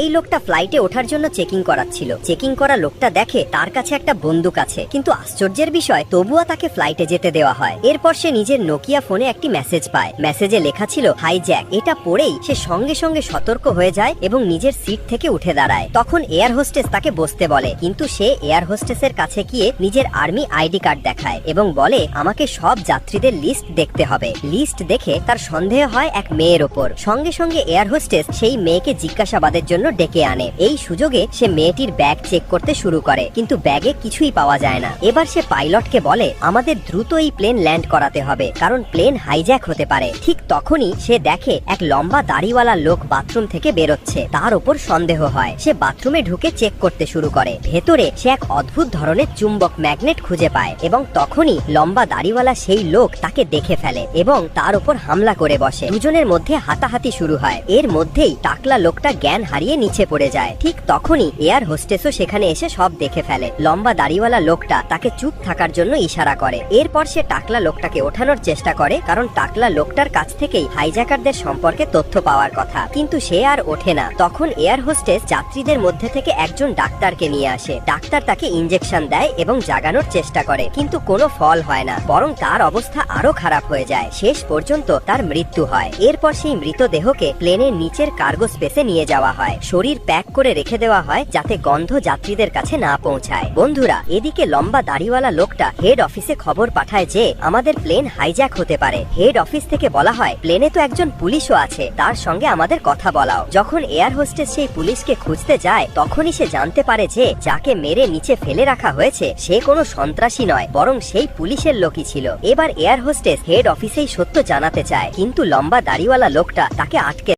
এই লোকটা ফ্লাইটে ওঠার জন্য চেকিং করাচ্ছিল। চেকিং করা লোকটা দেখে তার কাছে একটা বন্দুক আছে, কিন্তু আশ্চর্যের বিষয় তবুও তাকে ফ্লাইটে যেতে দেওয়া হয়। এরপর সে নিজের নোকিয়া ফোনে একটি মেসেজ পায়। মেসেজে লেখা ছিল হাইজ্যাক। এটা পড়েই সে সঙ্গে সঙ্গে সতর্ক হয়ে যায় এবং নিজের সিট থেকে উঠে দাঁড়ায়। তখন এয়ার হোস্টেস তাকে বসতে বলে, কিন্তু সে এয়ার হোস্টেসের কাছে গিয়ে নিজের আর্মি আইডি কার্ড দেখায় এবং বলে আমাকে সব যাত্রীদের লিস্ট দেখতে হবে। লিস্ট দেখে তার সন্দেহ হয় এক মেয়ের ওপর। সঙ্গে সঙ্গে এয়ার হোস্টেস সেই মেয়েকে জিজ্ঞাসাবাদের জন্য ডেকে আনে। এই সুযোগে সে মেয়েটির ব্যাগ চেক করতে শুরু করে, কিন্তু ব্যাগে কিছুই পাওয়া যায় না। এবার সে পাইলটকে বলে আমাদের দ্রুত এই প্লেন ল্যান্ড করাতে হবে, কারণ প্লেন হাইজ্যাক হতে পারে। ঠিক তখনই সে দেখে এক লম্বা দাড়িওয়ালা লোক বাথরুম থেকে বেরোচ্ছে। তার ওপর সন্দেহ হয়। সে বাথরুমে ঢুকে চেক করতে শুরু করে। ভেতরে সে এক অদ্ভুত ধরনের চুম্বক ম্যাগনেট খুঁজে পায় এবং তখনই লম্বা দাড়িওয়ালা সেই লোক তাকে দেখে ফেলে এবং তার উপর হামলা করে বসে। দুজনের মধ্যে হাতাহাতি শুরু হয়। এর মধ্যেই টাকলা লোকটা জ্ঞান হারিয়ে নিচে পড়ে যায়। ঠিক তখনই এয়ার হোস্টেসও সেখানে এসে সব দেখে ফেলে। লম্বা দাড়িওয়ালা লোকটা তাকে চুপ থাকার জন্য ইশারা করে। এরপর সে টাকলা লোকটাকে ওঠানোর চেষ্টা করে, কারণ টাকলা লোকটার কাছ থেকেই হাইজ্যাকারদের সম্পর্কে তথ্য পাওয়ার কথা, কিন্তু সে আর ওঠে না। তখন এয়ার হোস্টেস যাত্রীদের মধ্যে থেকে একজন ডাক্তারকে নিয়ে আসে। ডাক্তার তাকে ইনজেকশন দেয় এবং জাগানোর চেষ্টা করে, কিন্তু কোনো ফল হয় না, বরং তার অবস্থা আরো খারাপ হয়ে যায়। শেষ পর্যন্ত তার মৃত্যু হয়। এরপর সেই মৃতদেহকে প্লেনের নিচের কার্গো স্পেসে নিয়ে যাওয়া হয়। শরীর প্যাক করে রেখে দেওয়া হয় যাতে গন্ধ যাত্রীদের কাছে না পৌঁছায়। বন্ধুরা, এদিকে লম্বা দাড়িওয়ালা লোকটা হেড অফিসে খবর পাঠায় যে আমাদের প্লেন হাইজ্যাক হতে পারে। হেড অফিস থেকে বলা হয় প্লেনে তো একজন পুলিশও আছে, তার সঙ্গে আমাদের কথা বলাও। যখন এয়ার হোস্টেস সেই পুলিশকে খুঁজতে যায়, তখনই সে জানতে পারে যে যাকে মেরে নিচে ফেলে রাখা হয়েছে সে কোনো সন্ত্রাসী নয়, বরং সেই পুলিশের লোকই ছিল। এবার এয়ার হোস্টেস হেড অফিসেই সত্য জানাতে চায়, কিন্তু লম্বা দাড়িওয়ালা লোকটা তাকে আটকে